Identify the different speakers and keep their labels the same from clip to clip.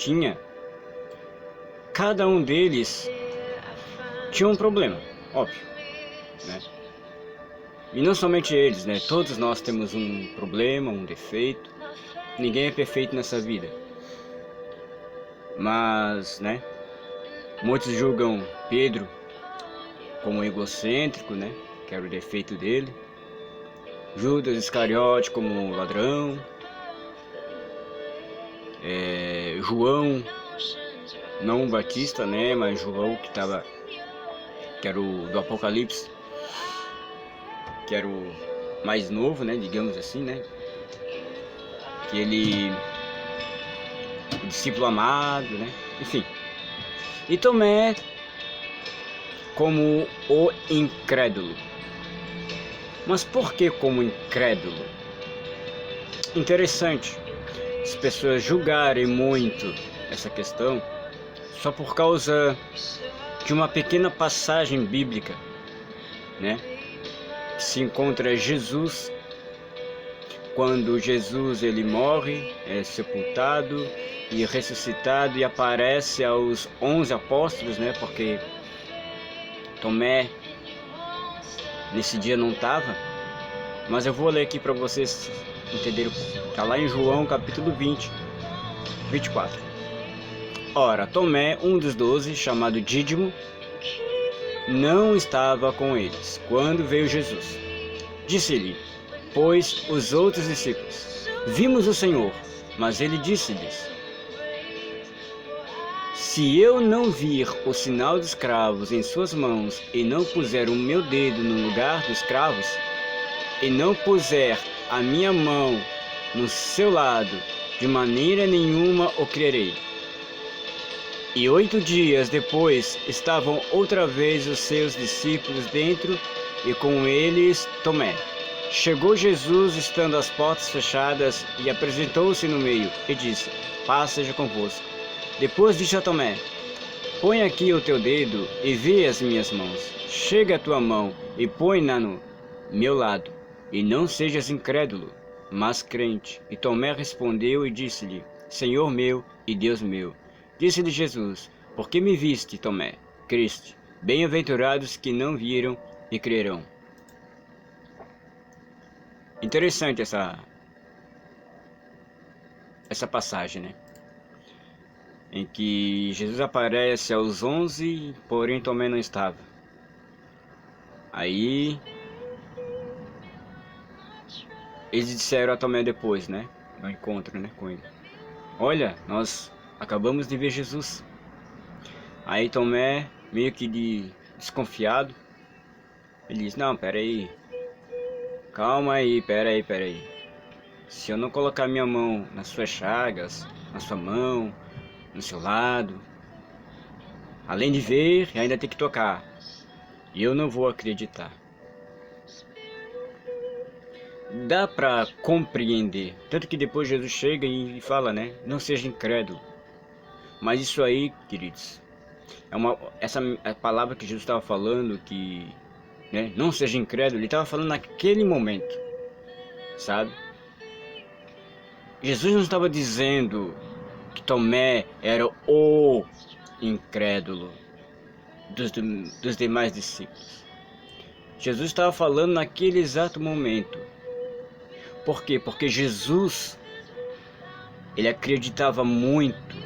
Speaker 1: tinha, cada um deles tinha um problema, óbvio, né? E não somente eles, né? Todos nós temos um problema, um defeito. Ninguém é perfeito nessa vida. Mas, né? Muitos julgam Pedro como egocêntrico, né? Que era o defeito dele. Judas Iscariote como ladrão. João, não o Batista, né? Mas João que era o do Apocalipse. Que era o mais novo, né? Digamos assim, né? Que ele... o discípulo amado, né? Enfim. E Tomé como o incrédulo. Mas por que como incrédulo? Interessante as pessoas julgarem muito essa questão só por causa de uma pequena passagem bíblica, né? Que se encontra Jesus, quando Jesus ele morre, é sepultado e ressuscitado e aparece aos 11 apóstolos, né? Porque Tomé nesse dia não estava, mas eu vou ler aqui para vocês entenderem. Está lá em João capítulo 20, 24. Ora, Tomé, um dos 12, chamado Dídimo, não estava com eles quando veio Jesus. Disse-lhe, pois, os outros discípulos, vimos o Senhor. Mas ele disse-lhes, se eu não vir o sinal dos cravos em suas mãos, e não puser o meu dedo no lugar dos cravos, e não puser a minha mão no seu lado, de maneira nenhuma o crerei. E 8 dias depois estavam outra vez os seus discípulos dentro, e com eles Tomé. Chegou Jesus, estando as portas fechadas, e apresentou-se no meio, e disse, paz seja convosco. Depois disse a Tomé, põe aqui o teu dedo e vê as minhas mãos. Chega a tua mão e põe-na no meu lado, e não sejas incrédulo, mas crente. E Tomé respondeu e disse-lhe, Senhor meu e Deus meu. Disse-lhe Jesus, por que me viste, Tomé? Creste. Bem-aventurados que não viram e crerão. Interessante essa passagem, né? Em que Jesus aparece aos 11, porém Tomé não estava. Aí eles disseram a Tomé depois, né? No encontro, né, com ele. Olha, nós acabamos de ver Jesus. Aí Tomé, meio que desconfiado, ele diz, não, peraí. Calma aí, peraí. Se eu não colocar minha mão nas suas chagas, na sua mão, no seu lado, além de ver, ainda tem que tocar. E eu não vou acreditar. Dá para compreender. Tanto que depois Jesus chega e fala, né? Não seja incrédulo. Mas isso aí, queridos, essa palavra que Jesus estava falando, que, né, não seja incrédulo, ele estava falando naquele momento, sabe? Jesus não estava dizendo que Tomé era o incrédulo dos demais discípulos. Jesus estava falando naquele exato momento. Por quê? Porque Jesus, ele acreditava muito,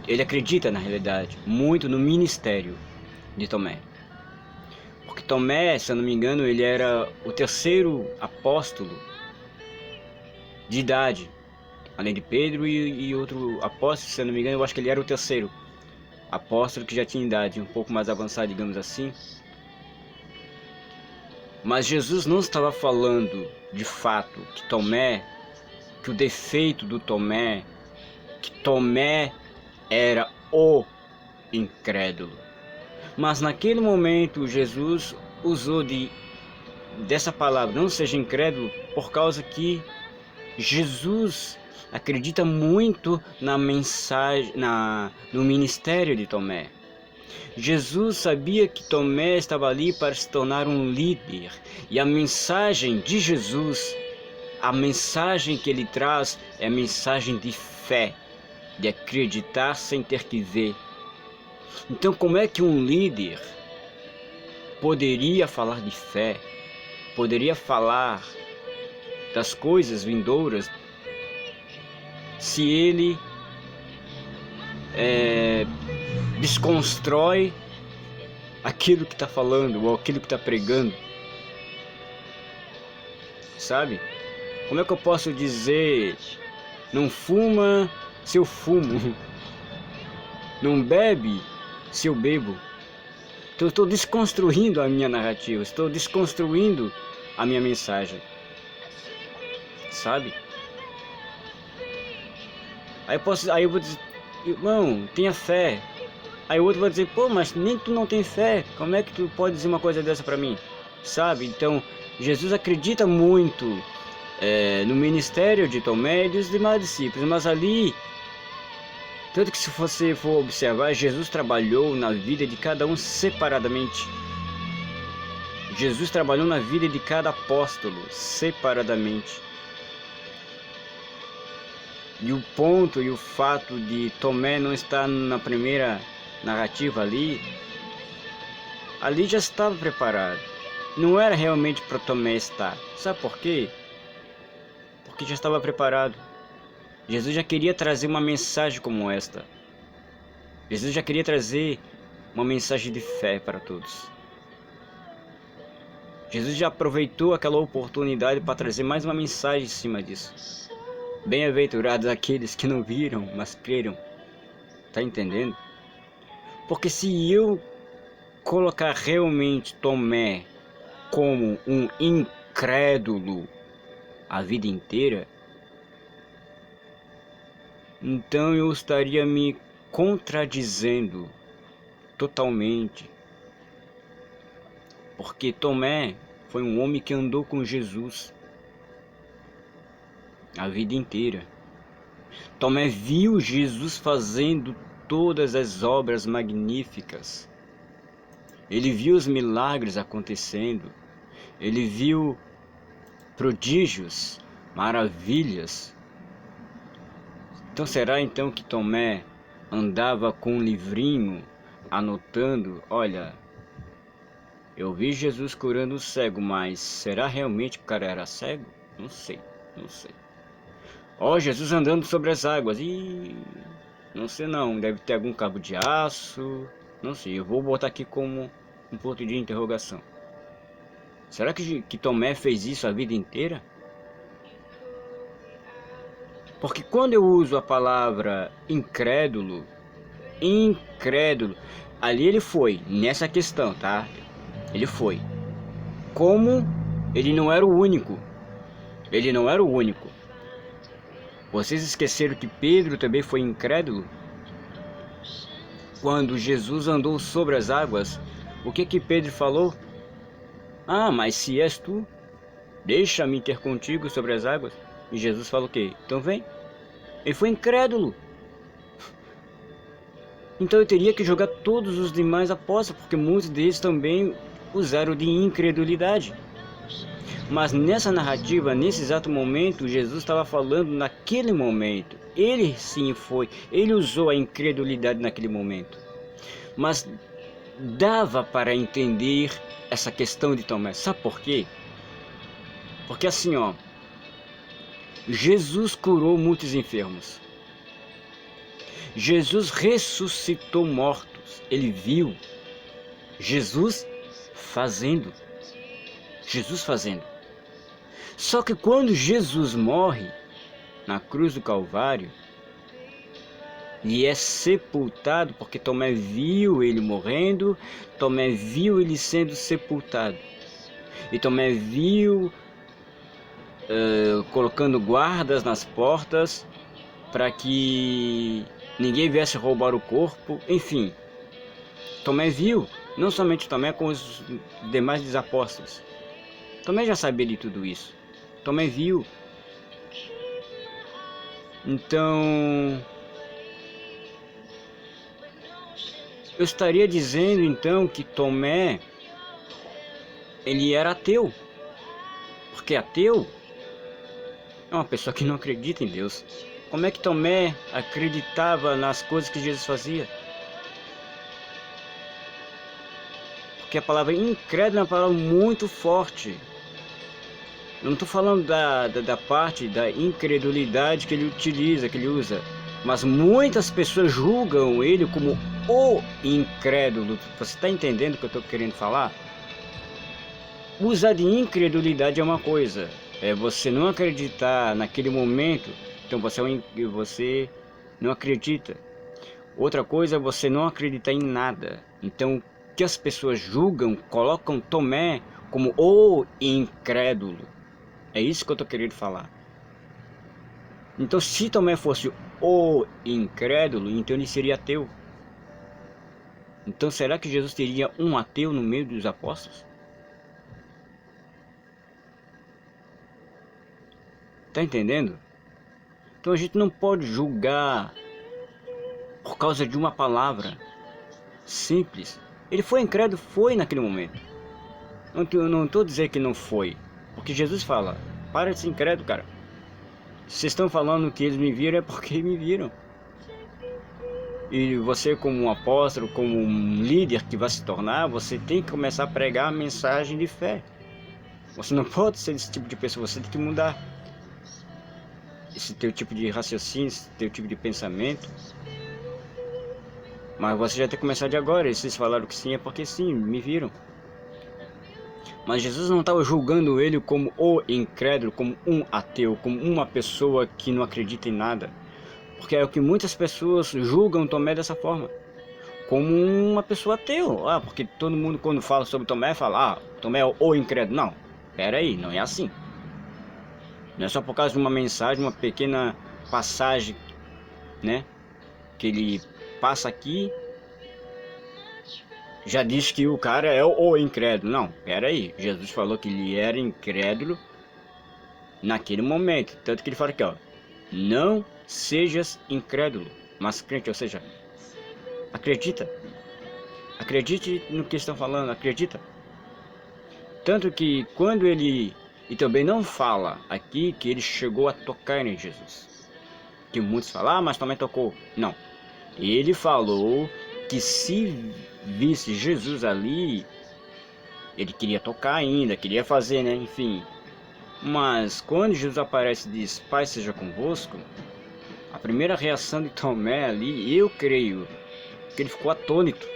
Speaker 1: ele acredita na realidade, muito no ministério de Tomé. Porque Tomé, se eu não me engano, ele era o terceiro apóstolo de idade, além de Pedro e outro apóstolo, se eu não me engano, eu acho que ele era o terceiro apóstolo que já tinha idade um pouco mais avançada, digamos assim. Mas Jesus não estava falando de fato que o defeito do Tomé, que Tomé era o incrédulo. Mas naquele momento Jesus usou dessa palavra, não seja incrédulo, por causa que Jesus acredita muito na mensagem, no ministério de Tomé. Jesus sabia que Tomé estava ali para se tornar um líder, e a mensagem de Jesus, a mensagem que ele traz é a mensagem de fé, de acreditar sem ter que ver. Então, como é que um líder poderia falar de fé, poderia falar das coisas vindouras, se ele desconstrói aquilo que está falando ou aquilo que está pregando? Sabe? Como é que eu posso dizer: não fuma se eu fumo, não bebe se eu bebo? Então eu estou desconstruindo a minha narrativa, estou desconstruindo a minha mensagem, sabe? Aí eu vou dizer: irmão, tenha fé. Aí o outro vai dizer: pô, mas nem tu não tem fé, como é que tu pode dizer uma coisa dessa para mim? Sabe? Então Jesus acredita muito no ministério de Tomé e dos demais discípulos, mas ali, tanto que se você for observar, Jesus trabalhou na vida de cada um separadamente. Jesus trabalhou na vida de cada apóstolo separadamente. E o ponto e o fato de Tomé não estar na primeira narrativa ali já estava preparado. Não era realmente para Tomé estar. Sabe por quê? Porque já estava preparado. Jesus já queria trazer uma mensagem como esta. Jesus já queria trazer uma mensagem de fé para todos. Jesus já aproveitou aquela oportunidade para trazer mais uma mensagem em cima disso. Bem-aventurados aqueles que não viram, mas creram. Tá entendendo? Porque se eu colocar realmente Tomé como um incrédulo a vida inteira, então eu estaria me contradizendo totalmente. Porque Tomé foi um homem que andou com Jesus a vida inteira. Tomé viu Jesus fazendo todas as obras magníficas. Ele viu os milagres acontecendo. Ele viu prodígios, maravilhas. Então será então que Tomé andava com um livrinho anotando: olha, eu vi Jesus curando o cego, mas será realmente que o cara era cego? Não sei. Ó, Jesus andando sobre as águas, e não sei não, deve ter algum cabo de aço, não sei, eu vou botar aqui como um ponto de interrogação. Será que Tomé fez isso a vida inteira? Porque quando eu uso a palavra incrédulo, ali ele foi, nessa questão, tá? Ele foi. Como ele não era o único. Vocês esqueceram que Pedro também foi incrédulo? Quando Jesus andou sobre as águas, o que Pedro falou? Ah, mas se és tu, deixa-me ter contigo sobre as águas. E Jesus falou o quê? Então vem. Ele foi incrédulo. Então eu teria que jogar todos os demais apóstolos, porque muitos deles também usaram de incredulidade. Mas nessa narrativa, nesse exato momento, Jesus estava falando naquele momento. Ele sim foi, ele usou a incredulidade naquele momento. Mas dava para entender essa questão de Tomé. Sabe por quê? Porque assim, ó, Jesus curou muitos enfermos. Jesus ressuscitou mortos. Ele viu Jesus fazendo. Só que quando Jesus morre na cruz do Calvário e é sepultado, porque Tomé viu ele morrendo, Tomé viu ele sendo sepultado, e Tomé viu colocando guardas nas portas para que ninguém viesse roubar o corpo, enfim. Tomé viu, não somente Tomé, como os demais apóstolos. Tomé já sabia de tudo isso. Tomé viu. Então, eu estaria dizendo então que Tomé, ele era ateu. Porque ateu é uma pessoa que não acredita em Deus. Como é que Tomé acreditava nas coisas que Jesus fazia? Porque a palavra incrédulo é uma palavra muito forte. Eu não estou falando da parte da incredulidade que ele utiliza, que ele usa. Mas muitas pessoas julgam ele como o incrédulo. Você está entendendo o que eu estou querendo falar? Usar de incredulidade é uma coisa. É você não acreditar naquele momento. Então você não acredita. Outra coisa é você não acreditar em nada. Então que as pessoas julgam, colocam Tomé como o incrédulo. É isso que eu estou querendo falar. Então se Tomé fosse o incrédulo, então ele seria ateu. Então será que Jesus teria um ateu no meio dos apóstolos? Tá entendendo? Então a gente não pode julgar por causa de uma palavra simples. Ele foi incrédulo, foi naquele momento. Não estou dizendo que não foi, porque Jesus fala, para de ser incrédulo, cara. Vocês estão falando que eles me viram é porque me viram. E você como um apóstolo, como um líder que vai se tornar, você tem que começar a pregar a mensagem de fé. Você não pode ser esse tipo de pessoa, você tem que mudar esse teu tipo de raciocínio, esse teu tipo de pensamento. Mas você já tem que começar de agora. E vocês falaram que sim, é porque sim, me viram. Mas Jesus não estava julgando ele como o incrédulo, como um ateu, como uma pessoa que não acredita em nada. Porque é o que muitas pessoas julgam Tomé dessa forma, como uma pessoa ateu. Ah, porque todo mundo quando fala sobre Tomé, fala, Tomé é o incrédulo. Não, pera aí, não é assim. Não é só por causa de uma mensagem, uma pequena passagem, né, que ele passa aqui, já diz que o cara é o incrédulo. Não, pera aí, Jesus falou que ele era incrédulo naquele momento. Tanto que ele fala aqui, ó, não sejas incrédulo, mas crente, ou seja, acredita. Acredite no que estão falando, acredita. Tanto que quando ele... E também não fala aqui que ele chegou a tocar em Jesus. Que muitos falam, mas também tocou. Não. Ele falou que se visse Jesus ali, ele queria tocar ainda, queria fazer, né? Enfim. Mas quando Jesus aparece e diz, Pai seja convosco, a primeira reação de Tomé ali, eu creio, que ele ficou atônito.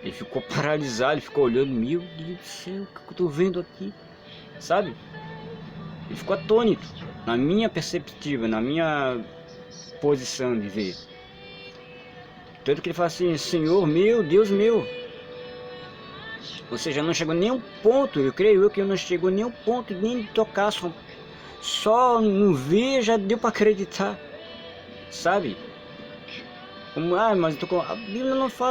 Speaker 1: Ele ficou paralisado, ele ficou olhando, meu Deus do céu, o que eu estou vendo aqui? Sabe? Ele ficou atônito, na minha perspectiva, na minha posição de ver. Tanto que ele fala assim, Senhor meu, Deus meu. Ou seja, não chegou nem um ponto, eu creio que não chegou nem um ponto nem de tocar, só no ver já deu para acreditar, sabe? Como, mas eu tô com... A Bíblia não fala